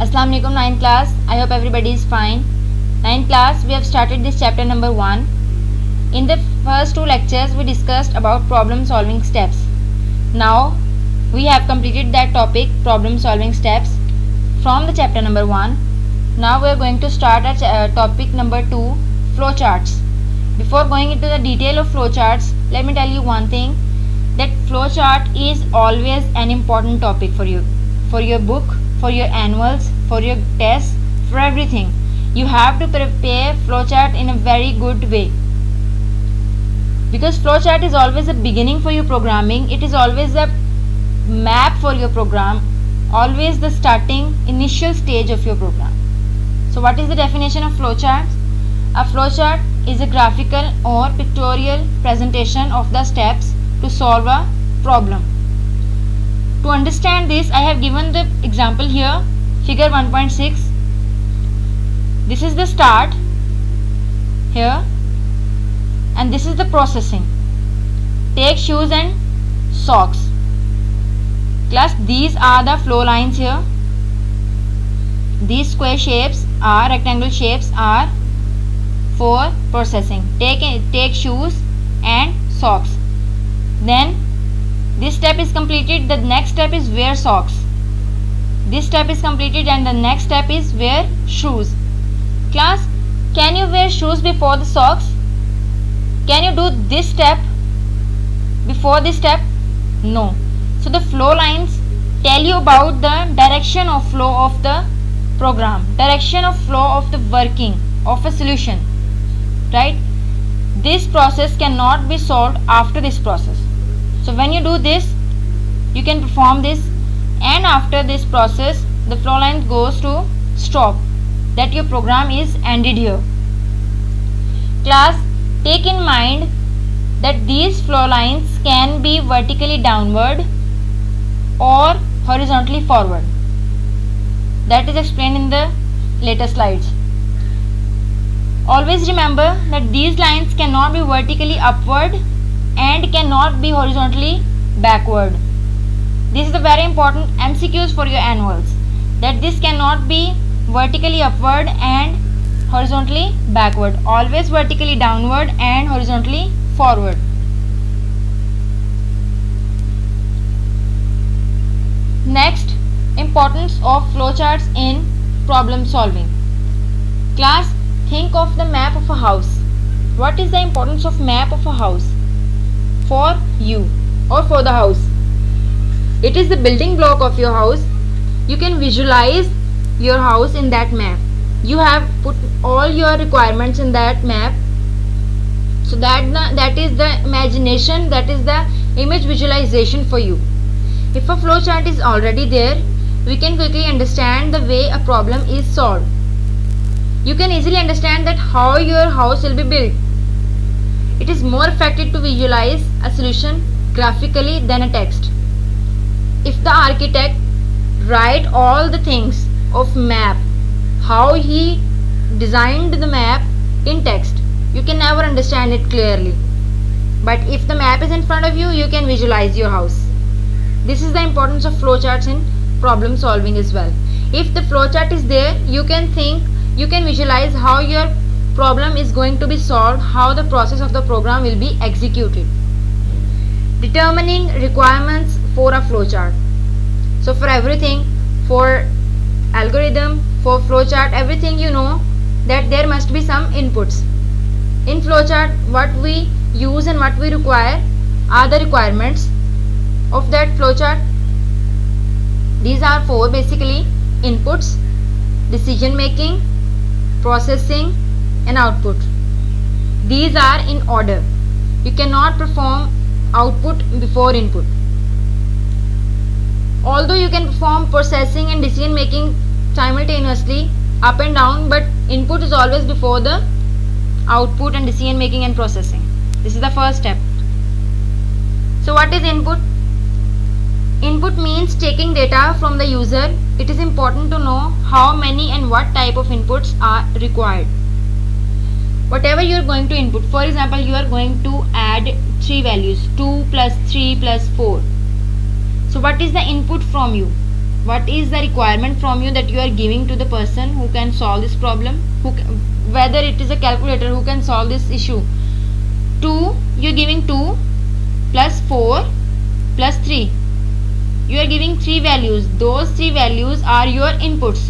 Assalamu alaikum 9th class. I hope everybody is fine. 9th class, we have started this chapter number 1. In the first two lectures we discussed about problem solving steps. Now we have completed that topic, problem solving steps, from the chapter number 1. Now we are going to start at topic number 2, flowcharts. Before going into the detail of flowcharts, let me tell you one thing, that flowchart is always an important topic for you, for your book, for your annuals, for your tests, for everything. You have to prepare flowchart in a very good way, because flowchart is always a beginning for your programming. It is always a map for your program, always the starting initial stage of your program. So what is the definition of flowchart? A flowchart is a graphical or pictorial presentation of the steps to solve a problem. To understand this, I have given the example here, figure 1.6. This is the start here, and this is the processing. Take shoes and socks. Class, these are the flow lines here. These square shapes are, rectangle shapes are for processing. Take shoes and socks. Then this step is completed, the next step is wear socks. This step is completed and the next step is wear shoes. Class, can you wear shoes before the socks? Can you do this step before this step? No. So the flow lines tell you about the direction of flow of the program, direction of flow of the working of a solution, right? This process cannot be solved after this process. So when you do this, you can perform this, and after this process the flow line goes to stop, that your program is ended here. Class, take in mind that these flow lines can be vertically downward or horizontally forward. That is explained in the later slides. Always remember that these lines cannot be vertically upward and cannot be horizontally backward. This is the very important MCQs for your annuals, that this cannot be vertically upward and horizontally backward, always vertically downward and horizontally forward. Next, importance of flowcharts in problem solving. Class, think of the map of a house. What is the importance of map of a house for you or for the house? It is the building block of your house. You can visualize your house in that map. You have put all your requirements in that map, so that is the imagination, that is the image visualization for you. If a flowchart is already there, we can quickly understand the way a problem is solved. You can easily understand that how your house will be built. It is more effective to visualize a solution graphically than a text. If the architect write all the things of map, how he designed the map in text, you can never understand it clearly. But if the map is in front of you, you can visualize your house. This is the importance of flowcharts in problem solving as well. If the flowchart is there, you can think, you can visualize how your problem is going to be solved, how the process of the program will be executed. Determining requirements for a flowchart. So for everything, for algorithm, for flowchart, everything, you know that there must be some inputs. In flowchart, what we use and what we require are the requirements of that flowchart. These are four basically: inputs, decision making, processing and output. These are in order. You cannot perform output before input. Although you can perform processing and decision making simultaneously, up and down, but input is always before the output and decision making and processing. This is the first step. So what is input? Input means taking data from the user. It is important to know how many and what type of inputs are required. Whatever you are going to input, for example, you are going to add 3 values, 2 plus 3 plus 4. So what is the input from you? what is the requirement from you that you are giving to the person who can solve this problem, whether it is a calculator who can solve this issue. 2, you are giving 2 plus 4 plus 3. You are giving 3 values. Those 3 values are your inputs.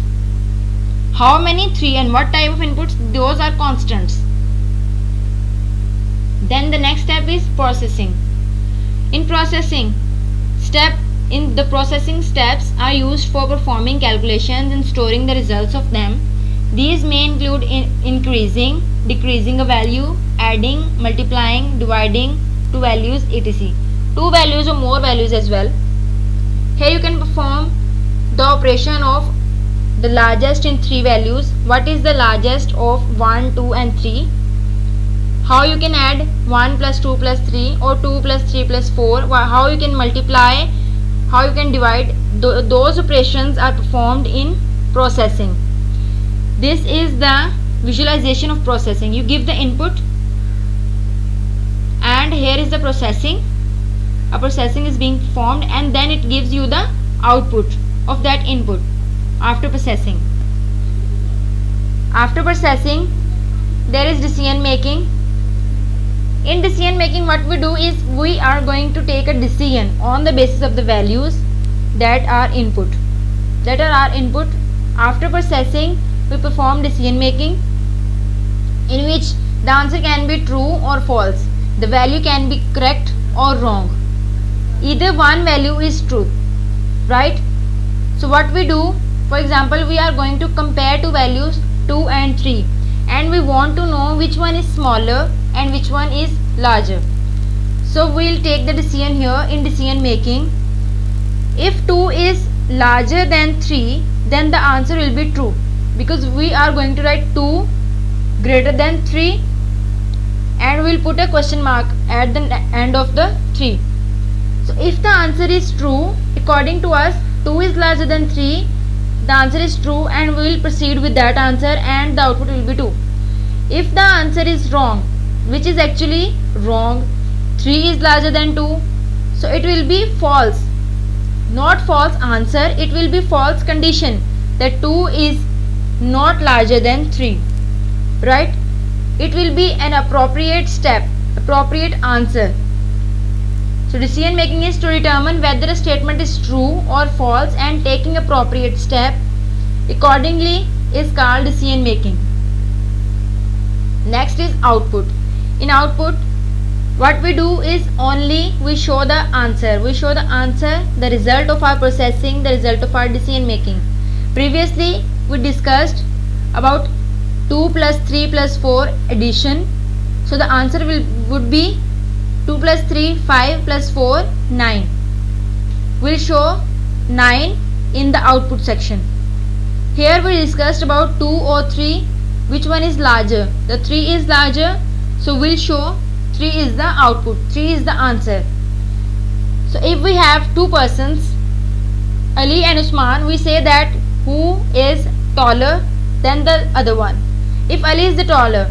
How many? 3. And what type of inputs? Those are constants. Then the next step is processing. In the processing steps are used for performing calculations and storing the results of them. These may include increasing, decreasing a value, adding, multiplying, dividing two values, etc. 2 values or more values as well. Here you can perform the operation of the largest in 3 values. What is the largest of 1, 2 and 3? How you can add 1 plus 2 plus 3 or 2 plus 3 plus 4? How you can multiply? How you can divide? Those operations are performed in processing. This is the visualization of processing. You give the input and here is the processing. A processing is being performed and then it gives you the output of that input after processing. After processing, there is decision making. In decision making, what we do is we are going to take a decision on the basis of the values that are input. After processing, we perform decision making, in which the answer can be true or false. The value can be correct or wrong. Either one value is true, right? So what we do, for example, we are going to compare two values 2 and 3 and we want to know which one is smaller and which one is larger. So we will take the decision here in decision making. If 2 is larger than 3, then the answer will be true, because we are going to write 2 greater than 3 and we will put a question mark at the end of the 3. So if the answer is true, according to us 2 is larger than 3, the answer is true and we will proceed with that answer and the output will be 2. If the answer is wrong, which is actually wrong, 3 is larger than 2, so it will be false. Not false answer, it will be false condition that 2 is not larger than 3, right? It will be an appropriate step, appropriate answer. So decision making is to determine whether a statement is true or false and taking appropriate step accordingly is called decision making. Next is output. In output, what we do is only we show the answer. The result of our processing, the result of our decision making. Previously we discussed about 2 plus 3 plus 4 addition. So the answer would be 2 plus 3, 5 plus 4, 9. We'll show 9 in the output section. Here we discussed about 2 or 3, which one is larger. The 3 is larger, so we'll show 3 is the output, 3 is the answer. So if we have two persons, Ali and Usman, we say that who is taller than the other one. If Ali is the taller,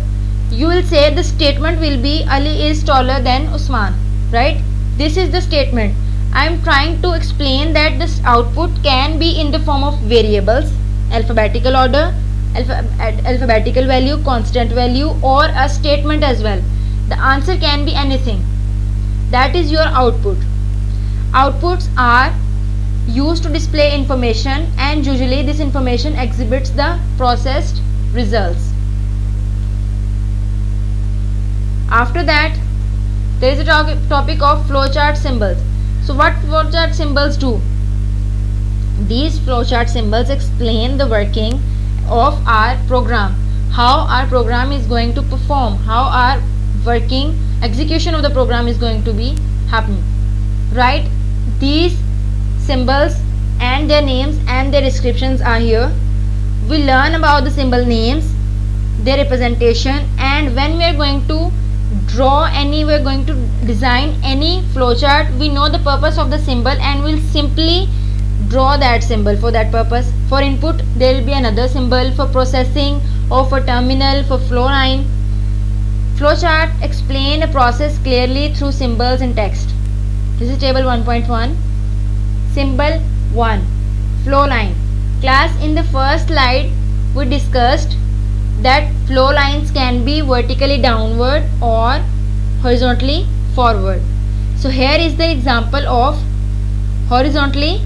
you will say the statement will be Ali is taller than Usman, right? This is the statement. I am trying to explain that this output can be in the form of variables, alphabetical order, alphabetical value, constant value, or a statement as well. The answer can be anything. That is your output. Outputs are used to display information and usually this information exhibits the processed results. After that, there is a topic of flowchart symbols. So what flowchart symbols do? These flowchart symbols explain the working of our program, how our program is going to perform, how our working execution of the program is going to be happening, right? These symbols and their names and their descriptions are here. We learn about the symbol names, their representation, and when we are going to we are going to design any flowchart, we know the purpose of the symbol and we'll simply draw that symbol for that purpose. For input, there will be another symbol, for processing or for terminal, for flow line. Flowchart explain a process clearly through symbols and text. This is table 1.1. Symbol 1. flow line. Class, in the first slide we discussed that flow lines can be vertically downward or horizontally forward. So here is the example of horizontally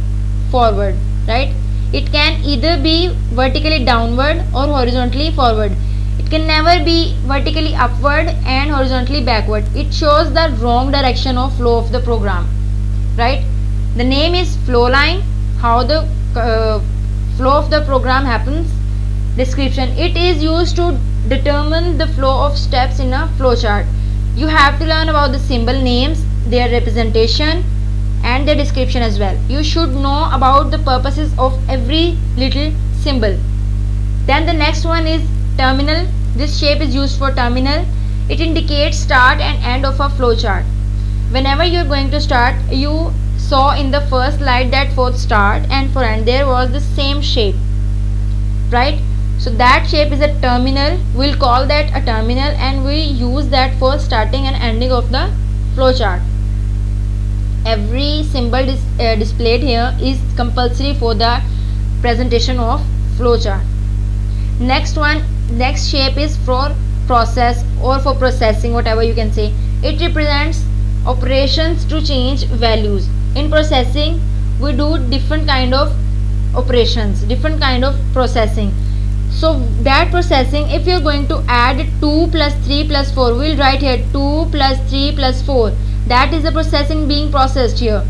forward, right? It can either be vertically downward or horizontally forward. It can never be vertically upward and horizontally backward. It shows the wrong direction of flow of the program, right? The name is flow line. How the flow of the program happens. Description: it is used to determine the flow of steps in a flowchart. You have to learn about the symbol names, their representation and their description as well. You should know about the purposes of every little symbol. Then the next one is terminal. This shape is used for terminal. It indicates start and end of a flowchart. Whenever you are going to start, you saw in the first slide that for start and for end there was the same shape, right? So that shape is a terminal. We'll call that a terminal and we use that for starting and ending of the flowchart. Every symbol displayed here is compulsory for the presentation of flowchart. Next shape is for process or for processing, whatever you can say. It represents operations to change values. In processing we do different kind of operations, different kind of processing. So that processing, if you're going to add 2 plus 3 plus 4, we'll write here 2 plus 3 plus 4. That is the processing being processed here.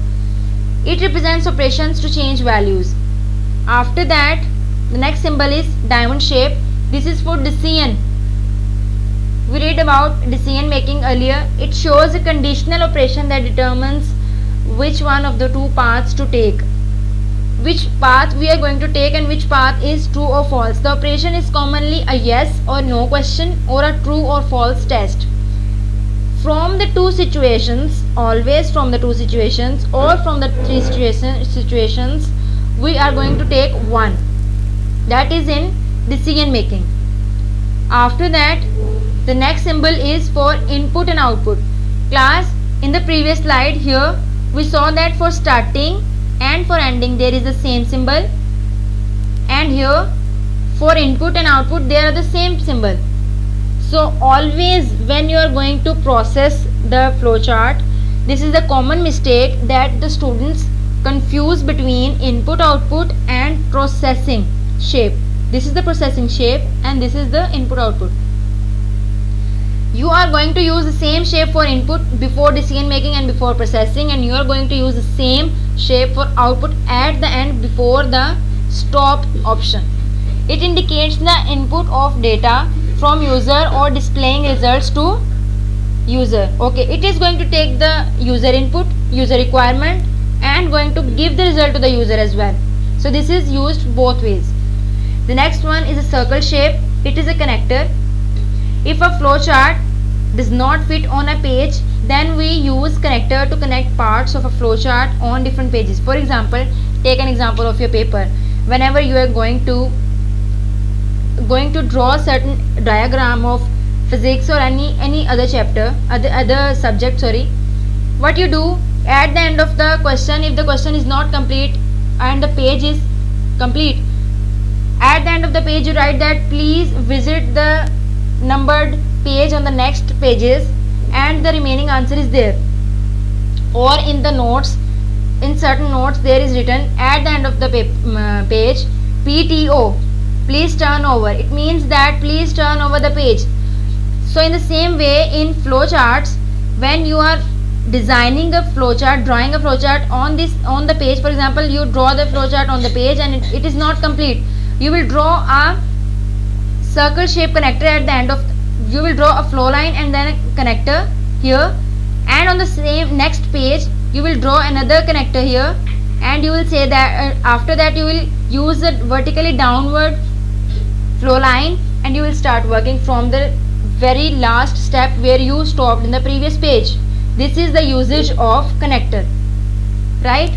It represents operations to change values. After that, the next symbol is diamond shape. This is for decision. We read about decision making earlier. It shows a conditional operation that determines which one of the two paths to take, which path we are going to take and which path is true or false. The operation is commonly a yes or no question or a true or false test. From the two situations, always from the two situations or from the three situations, we are going to take one. That is in decision making. After that, the next symbol is for input and output. Class, in the previous slide here we saw that for starting and for ending there is the same symbol, and here for input and output there are the same symbol. So always when you are going to process the flowchart, this is the common mistake that the students confuse between input output and processing shape. This is the processing shape and this is the input output. You are going to use the same shape for input before decision making and before processing, and you are going to use the same shape for output at the end before the stop option. It indicates the input of data from user or displaying results to user. Okay, it is going to take the user input, user requirement, and going to give the result to the user as well. So this is used both ways. The next one is a circle shape. It is a connector. If a flowchart does not fit on a page, then we use connector to connect parts of a flowchart on different pages. For example, take an example of your paper. Whenever you are going to draw a certain diagram of physics or any other chapter, other subject, what you do at the end of the question, if the question is not complete and the page is complete, at the end of the page you write that please visit the numbered page on the next pages and the remaining answer is there. Or in the notes, in certain notes there is written at the end of the page PTO, please turn over. It means that please turn over the page. So in the same way in flowcharts, when you are designing a flowchart, drawing a flowchart on the page, for example you draw the flowchart on the page and it is not complete, you will draw a circle shape connector at the end of, you will draw a flow line and then a connector here, and on the same next page you will draw another connector here, and you will say that after that you will use a vertically downward flow line and you will start working from the very last step where you stopped in the previous page. This is the usage of connector, right?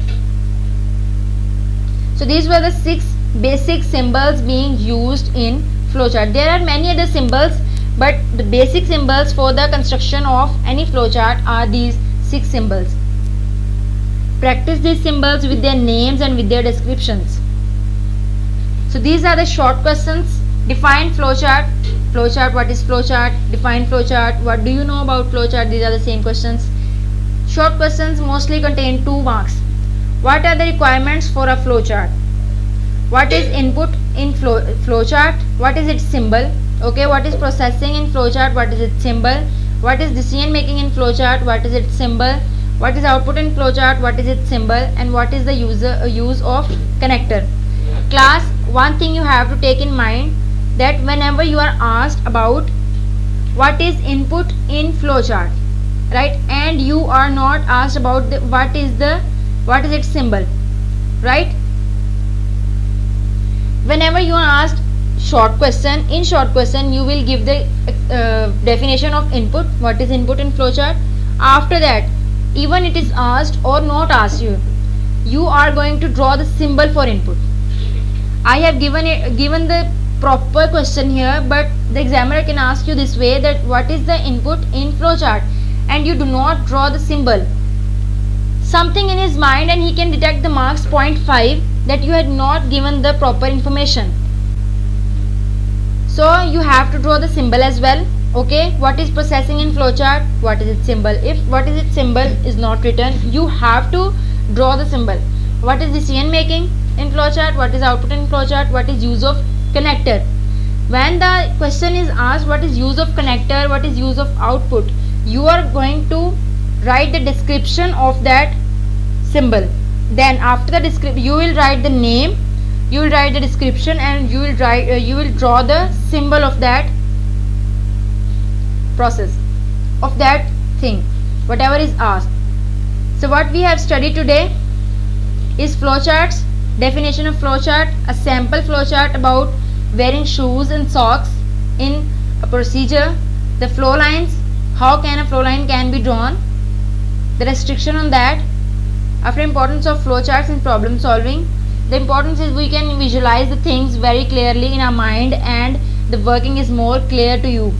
So these were the 6 basic symbols being used in flowchart. There are many other symbols, but the basic symbols for the construction of any flowchart are these 6 symbols. Practice these symbols with their names and with their descriptions. So these are the short questions. Define flowchart. Flowchart, what is flowchart? Define flowchart. What do you know about flowchart? These are the same questions. Short questions mostly contain 2 marks. What are the requirements for a flowchart? What is input in flowchart? What is its symbol? Okay, what is processing in flowchart? What is its symbol? What is decision making in flowchart? What is its symbol? What is output in flowchart? What is its symbol? And what is the use of connector? Class, one thing you have to take in mind, that whenever you are asked about what is input in flowchart, right, and you are not asked about what is its symbol, right? Whenever you are asked short question, in short question you will give the definition of input, what is input in flowchart. After that, even it is asked or not asked, you are going to draw the symbol for input. I have given the proper question here, but the examiner can ask you this way, that what is the input in flowchart, and you do not draw the symbol. Something in his mind, and he can deduct the marks 0.5 that you had not given the proper information. So you have to draw the symbol as well. Okay, what is processing in flowchart? What is its symbol? If what is its symbol is not written, you have to draw the symbol. What is decision making in flowchart? What is output in flowchart? What is use of connector? When the question is asked what is use of connector, what is use of output, you are going to write the description of that symbol. Then after the description, you will write the name, you will write the description, and you will draw the symbol of that process, of that thing, whatever is asked. So what we have studied today is flowcharts, definition of flowchart, a sample flowchart about wearing shoes and socks in a procedure, the flow lines, how can a flow line can be drawn, the restriction on that. After importance of flowcharts in problem solving, the importance is we can visualize the things very clearly in our mind and the working is more clear to you.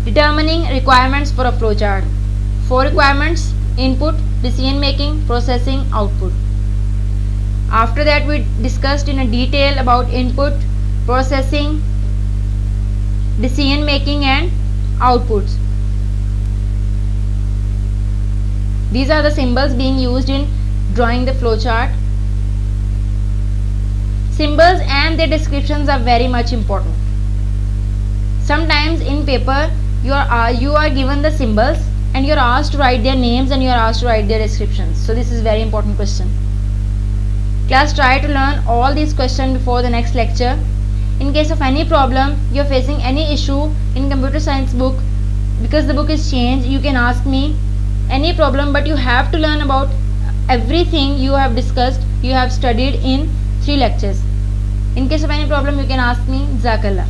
Determining requirements for a flowchart. 4 requirements: input, decision making, processing, output. After that we discussed in a detail about input, processing, decision making and outputs. These are the symbols being used in drawing the flowchart. Symbols and their descriptions are very much important. Sometimes in paper you are given the symbols and you are asked to write their names and you are asked to write their descriptions. So this is very important question. Class, try to learn all these questions before the next lecture. In case of any problem, you are facing any issue in computer science book, because the book is changed, you can ask me any problem, but you have to learn about everything you have discussed, you have studied in 3 lectures. In case of any problem, you can ask me. Jazakallah.